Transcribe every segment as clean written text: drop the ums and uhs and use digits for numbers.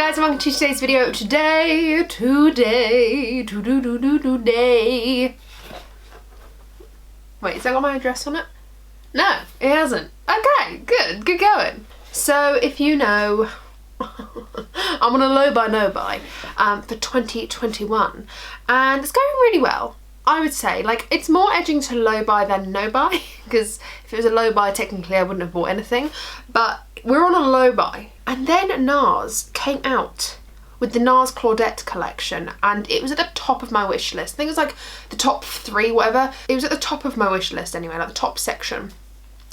guys, and welcome to today's video. Today. Wait, has that got my address on it? No, it hasn't. Okay, good going. So if you know, I'm on a low buy no buy for 2021 and it's going really well. I would say, like, it's more edging to low buy than no buy, because if it was a low buy technically I wouldn't have bought anything, but we're on a low buy. And then Nars came out with the Nars Claudette collection and it was at the top of my wish list. I think it was like the top 3, whatever. It was at the top of my wish list anyway, like the top section.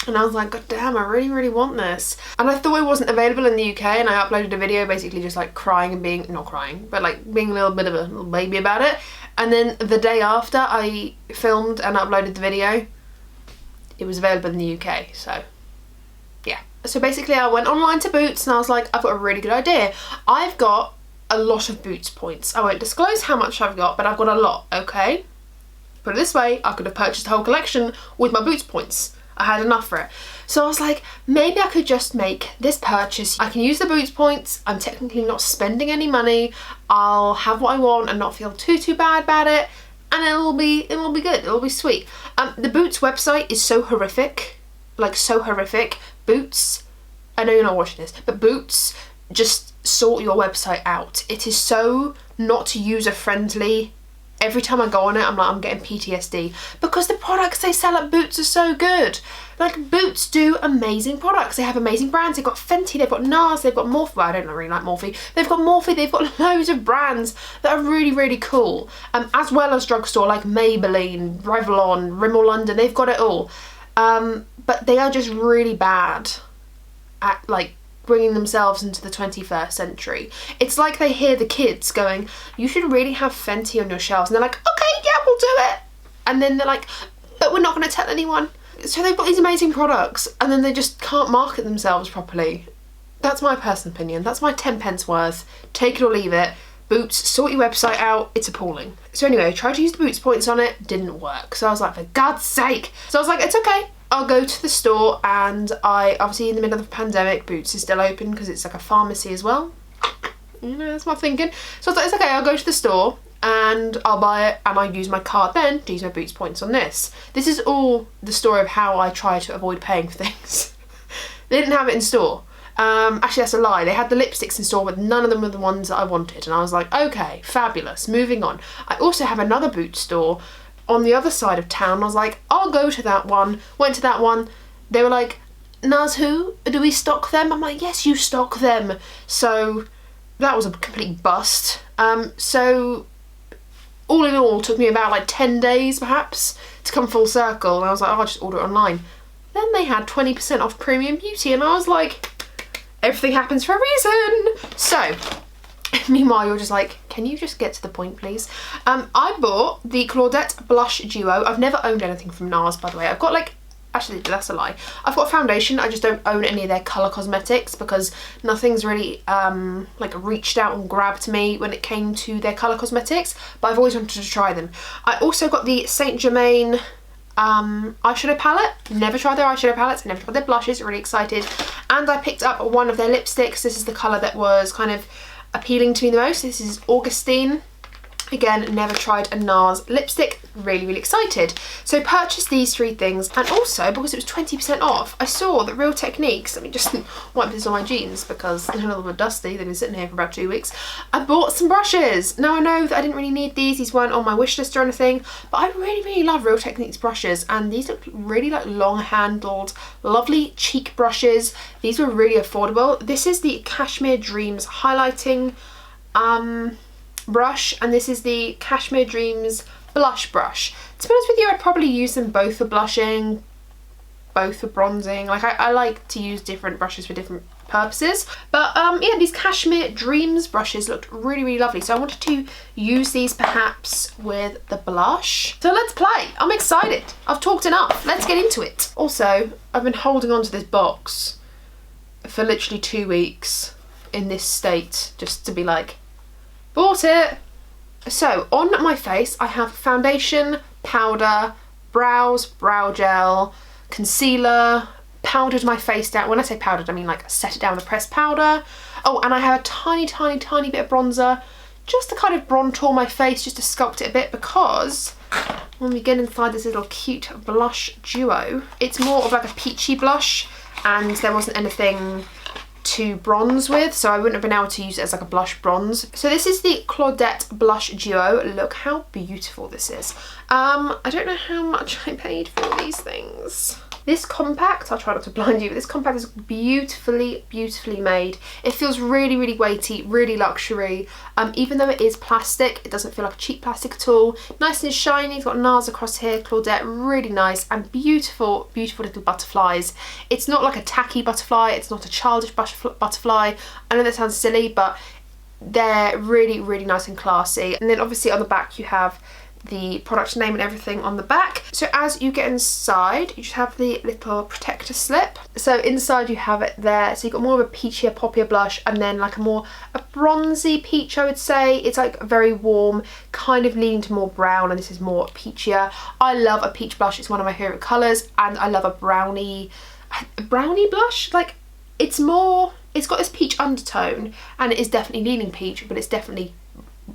And I was like, God damn, I really want this. And I thought it wasn't available in the UK, and I uploaded a video basically just like crying and being, not crying, but like being a little bit of a little baby about it. And then the day after I filmed and uploaded the video, it was available in the UK, so yeah. So basically I went online to Boots and I was like, I've got a really good idea. I've got a lot of Boots points. I won't disclose how much I've got, but I've got a lot, okay? Put it this way, I could have purchased the whole collection with my Boots points. I had enough for it. So I was like, maybe I could just make this purchase. I can use the Boots points. I'm technically not spending any money. I'll have what I want and not feel too bad about it. And it'll be good. It'll be sweet. The Boots website is so horrific. Like, so horrific. Boots, I know you're not watching this, but Boots, just sort your website out. It is so not user friendly. Every time I go on it, I'm like, I'm getting PTSD because the products they sell at Boots are so good. Like, Boots do amazing products. They have amazing brands. They've got Fenty, they've got Nars, they've got Morphe. Well, I don't really like Morphe. They've got Morphe, they've got loads of brands that are really cool. As well as drugstore like Maybelline, Revlon, Rimmel London, they've got it all. But they are just really bad at, like, bringing themselves into the 21st century. It's like they hear the kids going, you should really have Fenty on your shelves, and they're like, okay, yeah, we'll do it. And then they're like, but we're not going to tell anyone. So they've got these amazing products and then they just can't market themselves properly. That's my personal opinion. That's my 10 pence worth. Take it or leave it. Boots, sort your website out. It's appalling. So anyway, I tried to use the Boots points on it, didn't work. So I was like, for God's sake. So I was like, it's okay. I'll go to the store, and obviously in the middle of the pandemic, Boots is still open because it's like a pharmacy as well. You know, that's my thinking. So I was like, it's okay, I'll go to the store and I'll buy it and I'll use my card then to use my Boots points on this. This is all the story of how I try to avoid paying for things. They didn't have it in store. Actually, that's a lie. They had the lipsticks in store, but none of them were the ones that I wanted. And I was like, okay, fabulous, moving on. I also have another Boots store on the other side of town. I was like, I'll go to that one. Went to that one. They were like, Nars who? Do we stock them? I'm like, yes, you stock them. So that was a complete bust. So all in all, it took me about like 10 days perhaps to come full circle. And I was like, oh, I'll just order it online. Then they had 20% off Premium Beauty, and I was like, everything happens for a reason. So meanwhile, you're just like, can you just get to the point, please? I bought the Claudette Blush Duo. I've never owned anything from Nars, by the way. I've got, like, actually, that's a lie. I've got foundation. I just don't own any of their colour cosmetics because nothing's really, like, reached out and grabbed me when it came to their colour cosmetics. But I've always wanted to try them. I also got the St Germain eyeshadow palette. Never tried their eyeshadow palettes, never tried their blushes. Really excited. And I picked up one of their lipsticks. This is the colour that was kind of appealing to me the most. This is Augustine. Again, never tried a Nars lipstick. Really excited. So purchased these 3 things, and also because it was 20% off, I saw that Real Techniques, let me just wipe this on my jeans because they're a little bit dusty, they've been sitting here for about 2 weeks. I bought some brushes. Now I know that I didn't really need these weren't on my wish list or anything, but I really love Real Techniques brushes, and these look really like long handled, lovely cheek brushes. These were really affordable. This is the Cashmere Dreams highlighting brush, and this is the Cashmere Dreams blush brush. To be honest with you, I'd probably use them both for blushing, both for bronzing. Like, I like to use different brushes for different purposes. But yeah, these Cashmere Dreams brushes looked really lovely. So I wanted to use these perhaps with the blush. So let's play. I'm excited. I've talked enough. Let's get into it. Also, I've been holding on to this box for literally 2 weeks in this state just to be like, bought it. So on my face I have foundation, powder, brows, brow gel, concealer, powdered my face down. When I say powdered, I mean like set it down with a pressed powder. Oh, and I have a tiny bit of bronzer just to kind of bronzer my face, just to sculpt it a bit, because when we get inside this little cute blush duo, it's more of like a peachy blush, and there wasn't anything to bronze with, so I wouldn't have been able to use it as like a blush bronze. So this is the Claudette blush duo. Look how beautiful this is. I don't know how much I paid for these things. This compact, I'll try not to blind you, but this compact is beautifully made. It feels really weighty, really luxury. Even though it is plastic, it doesn't feel like cheap plastic at all. Nice and shiny. It's got Nars across here, Claudette, really nice, and beautiful little butterflies. It's not like a tacky butterfly, it's not a childish butterfly. I know that sounds silly, but they're really nice and classy. And then obviously on the back you have the product name and everything on the back. So as you get inside, you just have the little protector slip. So inside you have it there. So you've got more of a peachier, poppier blush, and then like a bronzy peach, I would say. It's like very warm, kind of leaning to more brown, and this is more peachier. I love a peach blush. It's one of my favourite colours, and I love a brownie blush. Like, it's got this peach undertone, and it is definitely leaning peach, but it's definitely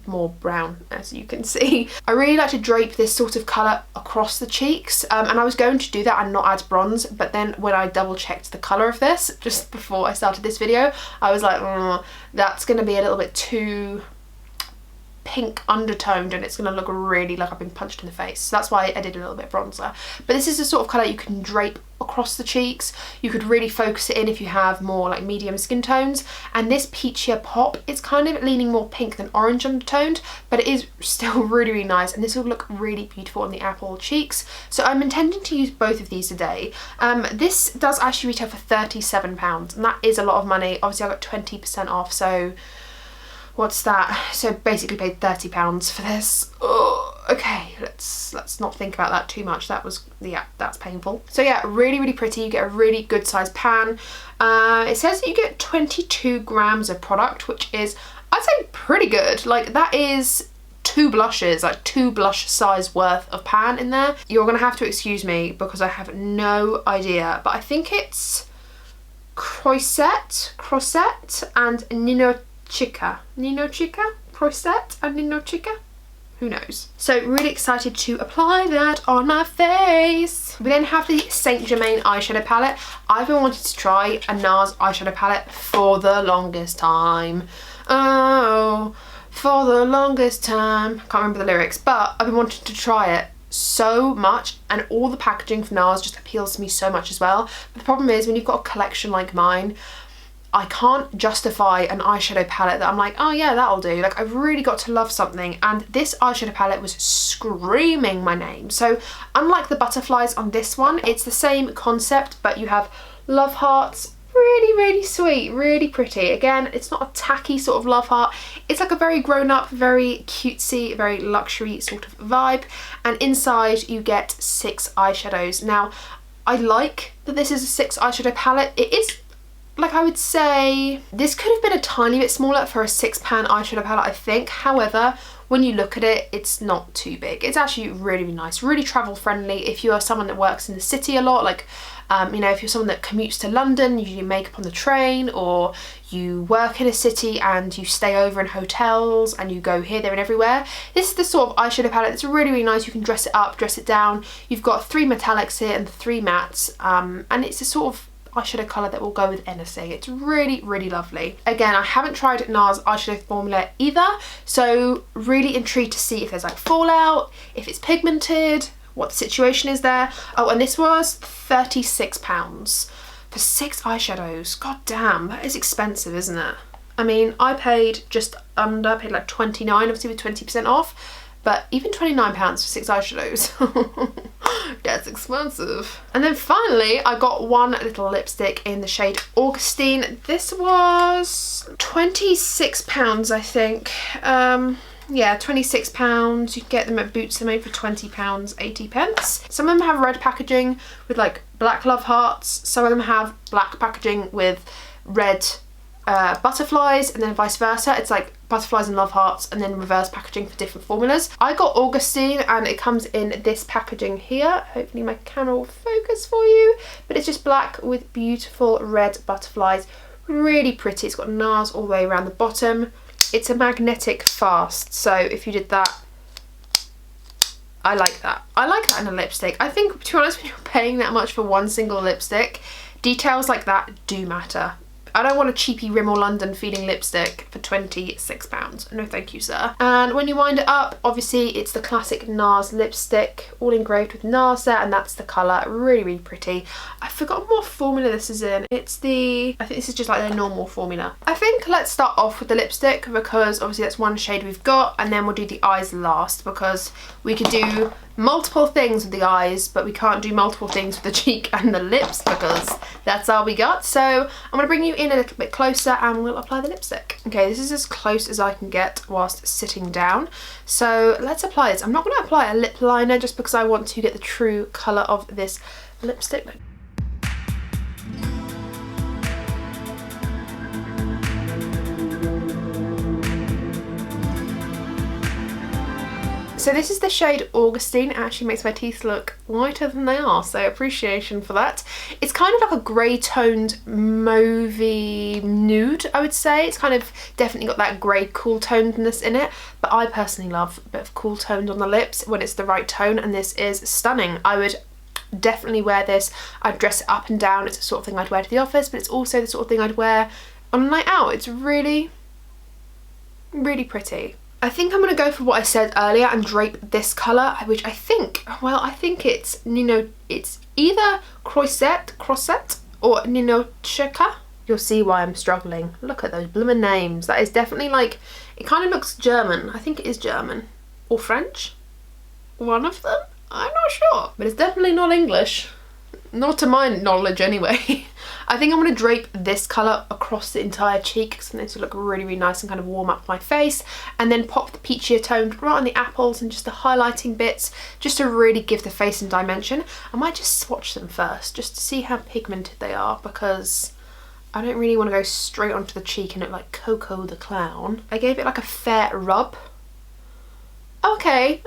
more brown, as you can see. I really like to drape this sort of colour across the cheeks, and I was going to do that and not add bronze, but then when I double checked the colour of this just before I started this video, I was like, that's going to be a little bit too pink undertoned, and it's going to look really like I've been punched in the face. So that's why I did a little bit of bronzer. But this is the sort of colour you can drape across the cheeks. You could really focus it in if you have more like medium skin tones. And this peachier pop, it's kind of leaning more pink than orange undertoned, but it is still really nice, and this will look really beautiful on the apple cheeks. So I'm intending to use both of these today. This does actually retail for £37, and that is a lot of money. Obviously I got 20% off, so what's that? So basically paid £30 for this. Oh, okay, let's not think about that too much. That's painful. So yeah, really pretty. You get a really good sized pan. It says that you get 22 grams of product, which is, I'd say, pretty good. Like, that is two blushes, like 2 blush size worth of pan in there. You're gonna have to excuse me because I have no idea, but I think it's Croisette and Nino Chica, Croisette and Nino Chica, who knows. So really excited to apply that on my face. We then have the St Germain eyeshadow palette. I've been wanting to try a Nars eyeshadow palette for the longest time. Oh, for the longest time. Can't remember the lyrics, but I've been wanting to try it so much, and all the packaging from Nars just appeals to me so much as well. But the problem is, when you've got a collection like mine, I can't justify an eyeshadow palette that I'm like, oh yeah, that'll do. Like, I've really got to love something, and this eyeshadow palette was screaming my name. So unlike the butterflies on this one, it's the same concept, but you have love hearts. Really sweet, really pretty. Again, it's not a tacky sort of love heart. It's like a very grown up, very cutesy, very luxury sort of vibe. And inside you get 6 eyeshadows. Now, I like that this is a 6 eyeshadow palette. It is, like, I would say this could have been a tiny bit smaller for a 6-pan eyeshadow palette, I think. However, when you look at it, it's not too big. It's actually really nice, really travel friendly. If you are someone that works in the city a lot, like, you know, if you're someone that commutes to London, you do makeup on the train, or you work in a city and you stay over in hotels and you go here, there and everywhere, this is the sort of eyeshadow palette that's really nice. You can dress it up, dress it down. You've got 3 metallics here and 3 mattes, and it's a sort of eyeshadow colour that will go with anything. It's really lovely. Again, I haven't tried Nars eyeshadow formula either, so really intrigued to see if there's like fallout, if it's pigmented, what the situation is there. Oh, and this was £36 for 6 eyeshadows. God damn, that is expensive, isn't it? I mean, I paid just under, paid like 29, obviously with 20% off, but even £29 for 6 eyeshadows, that's expensive. And then finally, I got one little lipstick in the shade Augustine. This was £26, I think. Yeah, £26. You can get them at Boots. They're made for £20, 80 pence. Some of them have red packaging with like black love hearts. Some of them have black packaging with red butterflies and then vice versa. It's like butterflies and love hearts and then reverse packaging for different formulas. I got Augustine and it comes in this packaging here. Hopefully my camera will focus for you, but it's just black with beautiful red butterflies. Really pretty. It's got Nars all the way around the bottom. It's a magnetic fast, so if you did that, I like that. I like that in a lipstick. I think, to be honest, when you're paying that much for one single lipstick, details like that do matter. I don't want a cheapy Rimmel London feeling lipstick for £26. No thank you, sir. And when you wind it up, obviously it's the classic Nars lipstick, all engraved with Nars there, and that's the colour. Really, really pretty. I forgot what formula this is in. It's the, I think this is just like their normal formula. I think let's start off with the lipstick because obviously that's one shade we've got, and then we'll do the eyes last because we could do multiple things with the eyes, but we can't do multiple things with the cheek and the lips because that's all we got. So I'm going to bring you in a little bit closer and we'll apply the lipstick. Okay, this is as close as I can get whilst sitting down. So let's apply this. I'm not going to apply a lip liner just because I want to get the true colour of this lipstick. So this is the shade Augustine. It actually makes my teeth look whiter than they are, so appreciation for that. It's kind of like a grey toned mauvey nude, I would say. It's kind of definitely got that grey cool tonedness in it, but I personally love a bit of cool toned on the lips when it's the right tone, and this is stunning. I would definitely wear this. I'd dress it up and down. It's the sort of thing I'd wear to the office, but it's also the sort of thing I'd wear on a night out. It's really, really pretty. I think I'm going to go for what I said earlier and drape this colour, which I think, well, I think it's, it's either Croisette or Ninochka. You'll see why I'm struggling. Look at those blooming names. That is definitely like, it kind of looks German. I think it is German. Or French. One of them. I'm not sure. But it's definitely not English. Not to my knowledge anyway. I think I'm going to drape this colour across the entire cheek because I think this will look really, really nice and kind of warm up my face, and then pop the peachier toned right on the apples and just the highlighting bits just to really give the face some dimension. I might just swatch them first just to see how pigmented they are because I don't really want to go straight onto the cheek and look like Coco the Clown. I gave it like a fair rub. Okay.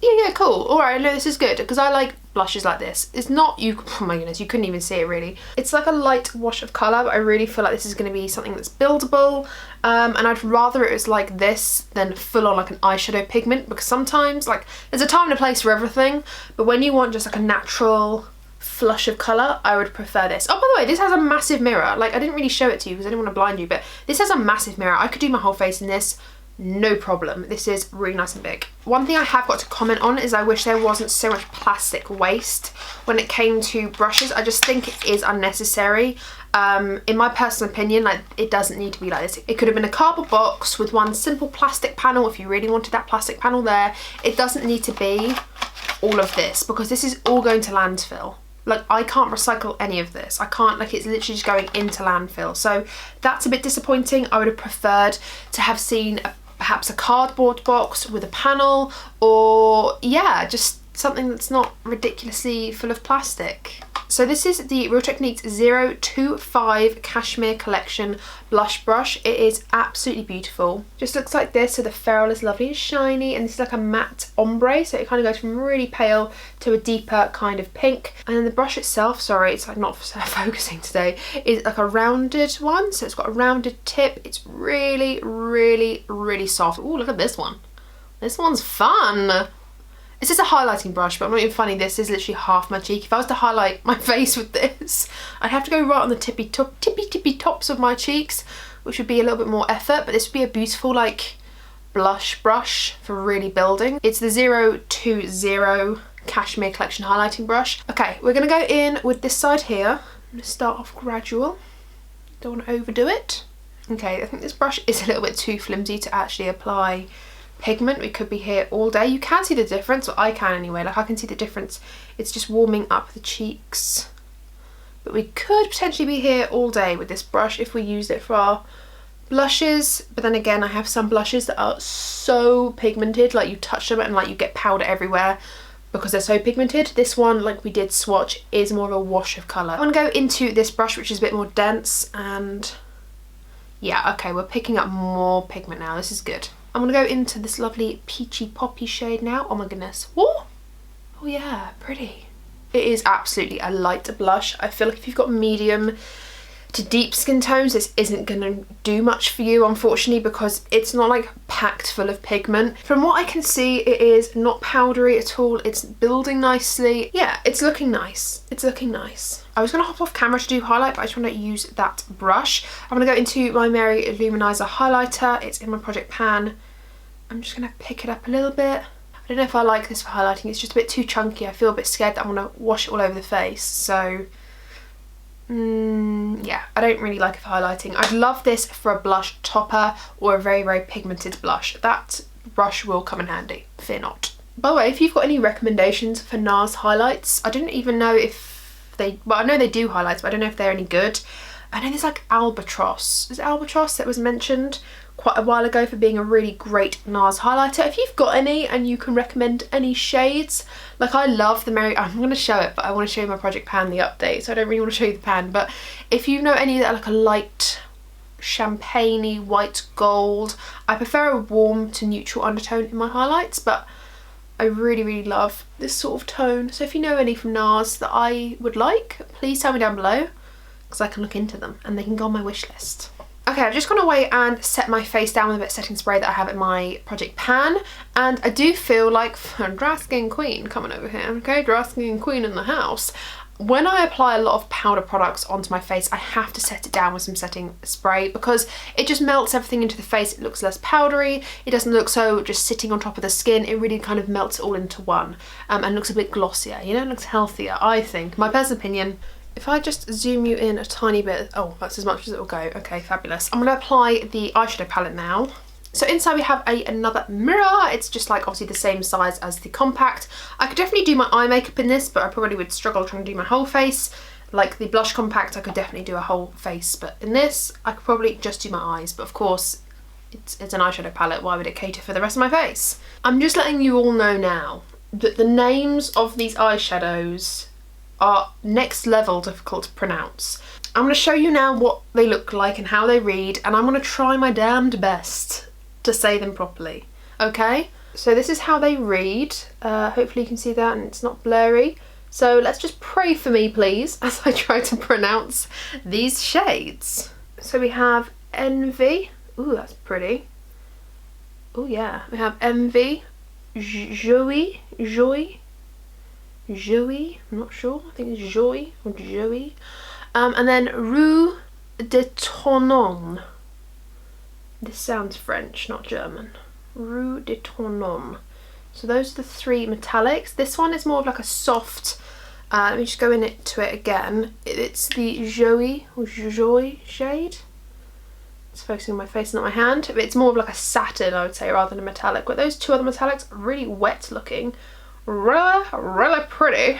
Yeah, cool. Alright, I know this is good because I like blushes like this. It's not, oh my goodness, you couldn't even see it really. It's like a light wash of colour, but I really feel like this is going to be something that's buildable, and I'd rather it was like this than full on like an eyeshadow pigment, because sometimes, like, there's a time and a place for everything, but when you want just like a natural flush of colour, I would prefer this. Oh, by the way, this has a massive mirror. Like, I didn't really show it to you because I didn't want to blind you, but this has a massive mirror. I could do my whole face in this. No problem. This is really nice and big. One thing I have got to comment on is I wish there wasn't so much plastic waste when it came to brushes. I just think it is unnecessary. In my personal opinion, like, it doesn't need to be like this. It could have been a cardboard box with one simple plastic panel if you really wanted that plastic panel there. It doesn't need to be all of this because this is all going to landfill. Like, I can't recycle any of this. I can't, like, it's literally just going into landfill. So that's a bit disappointing. I would have preferred to have seen perhaps a cardboard box with a panel, or yeah, just something that's not ridiculously full of plastic. So this is the Real Techniques 025 Cashmere Collection Blush Brush. It is absolutely beautiful. Just looks like this, so the ferrule is lovely and shiny, and this is like a matte ombre, so it kind of goes from really pale to a deeper kind of pink. And then the brush itself, sorry, it's like not focusing today, is like a rounded one, so it's got a rounded tip. It's really, really, really soft. Oh, look at this one. This one's fun. It's just a highlighting brush, but I'm not even funny, this is literally half my cheek. If I was to highlight my face with this, I'd have to go right on the tippy tops of my cheeks, which would be a little bit more effort, but this would be a beautiful, like, blush brush for really building. It's the 020 Cashmere Collection highlighting brush. Okay, we're gonna go in with this side here. I'm gonna start off gradual. Don't want to overdo it. Okay, I think this brush is a little bit too flimsy to actually apply pigment. We could be here all day. You can see the difference, or I can anyway. Like, I can see the difference. It's just warming up the cheeks. But we could potentially be here all day with this brush if we used it for our blushes. But then again, I have some blushes that are so pigmented, like you touch them and like you get powder everywhere because they're so pigmented. This one, like we did swatch, is more of a wash of colour. I'm going to go into this brush, which is a bit more dense, and Yeah, okay, we're picking up more pigment now. This is good. I'm gonna go into this lovely peachy poppy shade now. Oh my goodness. Whoa! Oh yeah, pretty. It is absolutely a light blush. I feel like if you've got medium to deep skin tones, this isn't gonna do much for you, unfortunately, because it's not like packed full of pigment. From what I can see, it is not powdery at all. It's building nicely. Yeah, it's looking nice. It's looking nice. I was gonna hop off camera to do highlight, but I just want to use that brush. I'm gonna go into my Mary Luminizer highlighter. It's in my project pan. I'm just gonna pick it up a little bit. I don't know if I like this for highlighting. It's just a bit too chunky. I feel a bit scared that I'm gonna wash it all over the face. So yeah, I don't really like it for highlighting. I'd love this for a blush topper or a very, very pigmented blush. That brush will come in handy, fear not. By the way, if you've got any recommendations for NARS highlights, I don't even know if they, well, I know they do highlights, but I don't know if they're any good. I know there's like Albatross. Is it Albatross that was mentioned quite a while ago for being a really great NARS highlighter? If you've got any and you can recommend any shades, like I love the Mary, I'm going to show it, but I want to show you my project pan, the update, so I don't really want to show you the pan, but if you know any that are like a light champagne-y white gold, I prefer a warm to neutral undertone in my highlights, but I really, really love this sort of tone. So if you know any from NARS that I would like, please tell me down below, because I can look into them and they can go on my wish list. Okay, I've just gone away and set my face down with a bit of setting spray that I have in my project pan, and I do feel like dry skin queen coming over here, okay, dry skin queen in the house. When I apply a lot of powder products onto my face, I have to set it down with some setting spray because it just melts everything into the face. It looks less powdery, it doesn't look so just sitting on top of the skin, it really kind of melts it all into one, and looks a bit glossier, you know, it looks healthier, I think, my personal opinion. If I just zoom you in a tiny bit, oh, that's as much as it will go. Okay, fabulous. I'm gonna apply the eyeshadow palette now. So inside we have another mirror. It's just like obviously the same size as the compact. I could definitely do my eye makeup in this, but I probably would struggle trying to do my whole face. Like the blush compact, I could definitely do a whole face, but in this, I could probably just do my eyes. But of course, it's an eyeshadow palette. Why would it cater for the rest of my face? I'm just letting you all know now that the names of these eyeshadows are next level difficult to pronounce. I'm going to show you now what they look like and how they read, and I'm going to try my damned best to say them properly, okay? So this is how they read. Hopefully you can see that and it's not blurry. So let's just pray for me, please, as I try to pronounce these shades. So we have Envy. Ooh, that's pretty. Oh yeah, we have Envy, Joey, I'm not sure, I think it's Joey or Joey. And then Rue de Tournon. This sounds French, not German. Rue de Tournon. So those are the three metallics. This one is more of like a soft, let me just go into it again. It's the Joey or Joy shade. It's focusing on my face, not my hand. It's more of like a satin, I would say, rather than a metallic. But those two other metallics are really wet looking. Really pretty.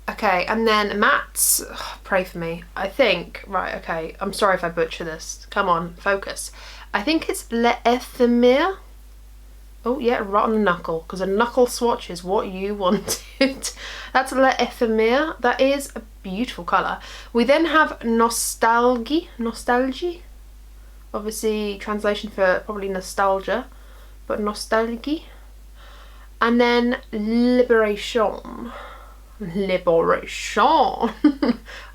Okay, and then mattes, pray for me. I think, right, okay, I'm sorry if I butcher this. Come on, focus. I think it's l'éphémère. Oh yeah, right on the knuckle, because a knuckle swatch is what you wanted. That's l'éphémère. That is a beautiful colour. We then have nostalgie. Obviously, translation for probably nostalgia, but nostalgie. And then Liberation. Oh,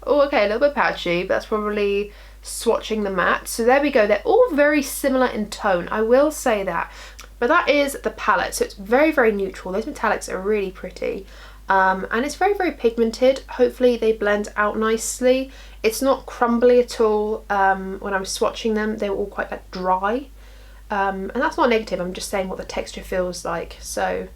okay, a little bit patchy, but that's probably swatching the matte. So there we go. They're all very similar in tone, I will say that. But that is the palette. So it's very, very neutral. Those metallics are really pretty. And it's very, very pigmented. Hopefully they blend out nicely. It's not crumbly at all. When I'm swatching them, they were all quite like dry. And that's not negative, I'm just saying what the texture feels like. So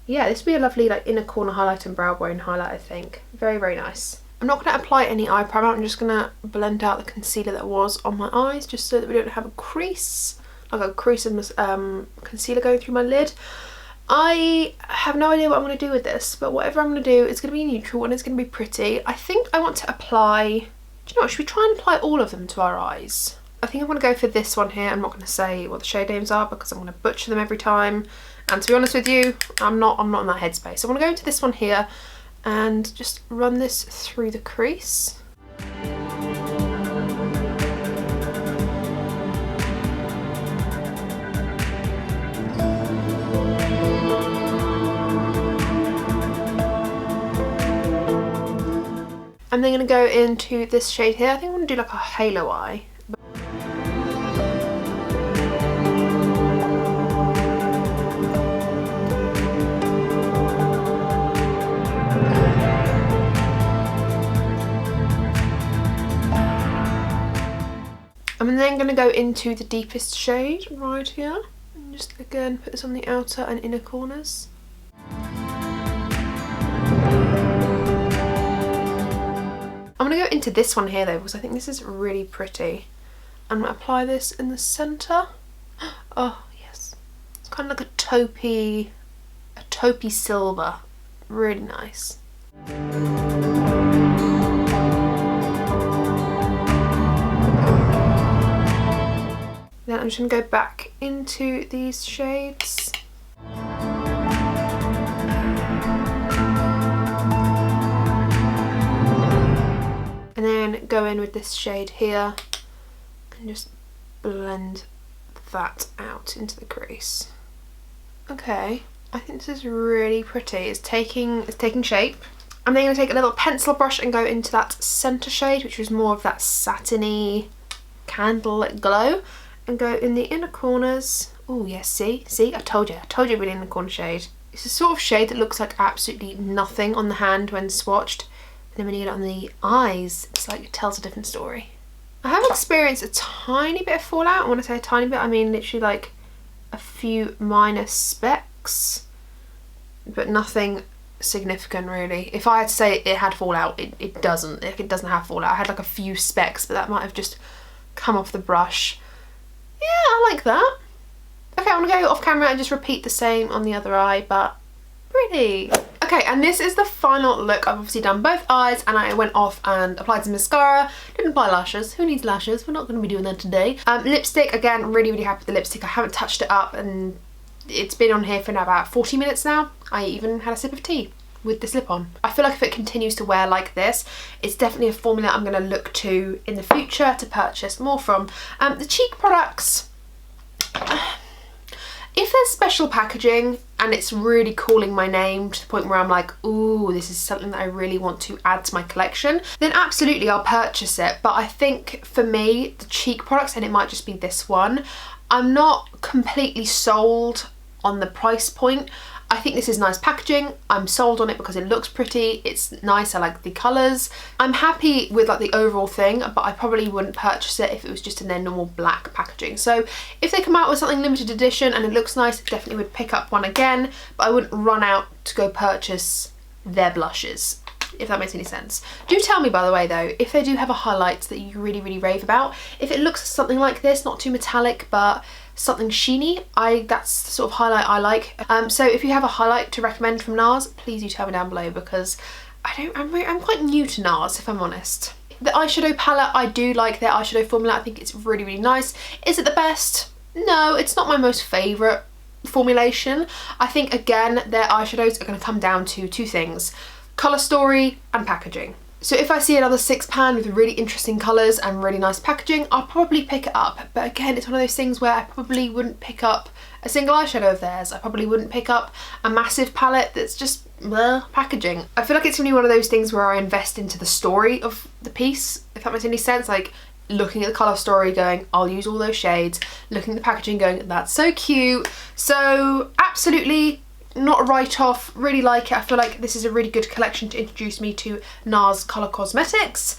yeah, this would be a lovely like inner corner highlight and brow bone highlight, I think. Very, very nice. I'm not going to apply any eye primer, I'm just going to blend out the concealer that was on my eyes, just so that we don't have a crease, like a crease of concealer going through my lid. I have no idea what I'm going to do with this, but whatever I'm going to do, it's going to be neutral and it's going to be pretty. I think I want to apply, do you know what, should we try and apply all of them to our eyes? I think I'm going to go for this one here. I'm not going to say what the shade names are because I'm going to butcher them every time. And to be honest with you, I'm not in that headspace. So I'm going to go into this one here and just run this through the crease. I'm then going to go into this shade here. I think I'm going to do like a halo eye. I'm then going to go into the deepest shade right here. And just again put this on the outer and inner corners. I'm going to go into this one here though, because I think this is really pretty. I'm going to apply this in the centre. Oh yes, it's kind of like a taupey silver. Really nice. Then I'm just going to go back into these shades. And then go in with this shade here and just blend that out into the crease. Okay, I think this is really pretty. It's taking shape. I'm then going to take a little pencil brush and go into that centre shade, which was more of that satiny candlelit glow, and go in the inner corners. Oh yes, see, I told you really in the corner shade. It's a sort of shade that looks like absolutely nothing on the hand when swatched. And then when you get it on the eyes, it's like it tells a different story. I have experienced a tiny bit of fallout. And when I say a tiny bit, I mean literally like a few minor specks, but nothing significant really. If I had to say it had fallout, it doesn't. It doesn't have fallout. I had like a few specks, but that might have just come off the brush. Yeah, I like that. Okay, I'm gonna go off camera and just repeat the same on the other eye, but pretty. Okay, and this is the final look. I've obviously done both eyes and I went off and applied some mascara. Didn't apply lashes. Who needs lashes? We're not going to be doing that today. Lipstick, again, really happy with the lipstick. I haven't touched it up and it's been on here for about 40 minutes now. I even had a sip of tea with the slip on. I feel like if it continues to wear like this, it's definitely a formula I'm going to look to in the future to purchase more from. The cheek products, if there's special packaging and it's really calling my name to the point where I'm like, ooh, this is something that I really want to add to my collection, then absolutely I'll purchase it. But I think for me, the cheek products, and it might just be this one, I'm not completely sold on the price point. I think this is nice packaging. I'm sold on it because it looks pretty. It's nice. I like the colours. I'm happy with like the overall thing, but I probably wouldn't purchase it if it was just in their normal black packaging. So if they come out with something limited edition and it looks nice, I definitely would pick up one again, but I wouldn't run out to go purchase their blushes, if that makes any sense. Do tell me, by the way, though, if they do have a highlight that you really rave about. If it looks something like this, not too metallic, but something sheeny, that's the sort of highlight I like. So if you have a highlight to recommend from Nars, please do tell me down below, because I'm quite new to Nars, if I'm honest. The eyeshadow palette, I do like their eyeshadow formula. I think it's really nice. Is it the best? No, it's not my most favourite formulation. I think, again, their eyeshadows are going to come down to two things: colour story and packaging. So if I see another £6 with really interesting colours and really nice packaging, I'll probably pick it up. But again, it's one of those things where I probably wouldn't pick up a single eyeshadow of theirs. I probably wouldn't pick up a massive palette that's just packaging. I feel like it's going to be one of those things where I invest into the story of the piece, if that makes any sense. Like looking at the colour story going, I'll use all those shades. Looking at the packaging going, that's so cute. So absolutely not a write-off, really like it. I feel like this is a really good collection to introduce me to NARS Colour Cosmetics.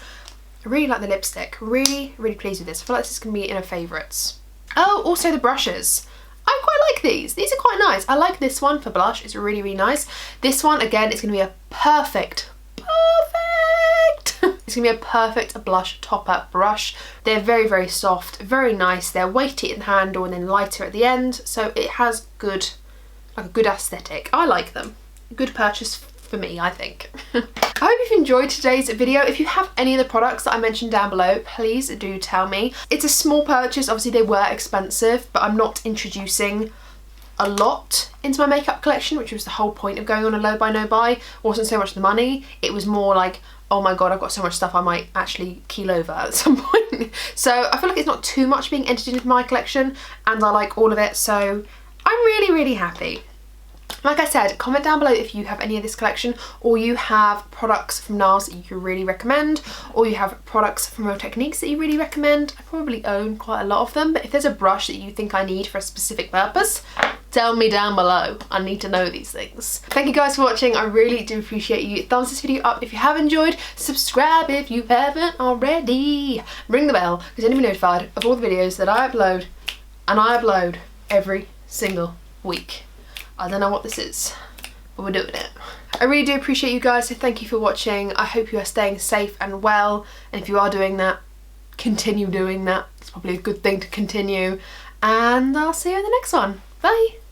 I really like the lipstick, really pleased with this. I feel like this is going to be in our favourites. Oh, also the brushes. I quite like these are quite nice. I like this one for blush, it's really nice. This one, again, is going to be a perfect it's going to be a perfect blush topper brush. They're very soft, very nice. They're weighty in the handle and then lighter at the end, so it has a good aesthetic. I like them. Good purchase for me, I think. I hope you've enjoyed today's video. If you have any of the products that I mentioned down below, please do tell me. It's a small purchase. Obviously they were expensive, but I'm not introducing a lot into my makeup collection, which was the whole point of going on a low buy no buy. It wasn't so much the money, it was more like, oh my god, I've got so much stuff I might actually keel over at some point. So I feel like it's not too much being entered into my collection and I like all of it, so I'm really happy. Like I said, comment down below if you have any of this collection, or you have products from Nars that you really recommend, or you have products from Real Techniques that you really recommend. I probably own quite a lot of them, but if there's a brush that you think I need for a specific purpose, tell me down below. I need to know these things. Thank you guys for watching. I really do appreciate you. Thumbs this video up if you have enjoyed. Subscribe if you haven't already. Ring the bell because you'll be notified of all the videos that I upload, and I upload every single week. I don't know what this is, but we're doing it. I really do appreciate you guys, so thank you for watching. I hope you are staying safe and well, and if you are doing that, continue doing that. It's probably a good thing to continue, and I'll see you in the next one. Bye!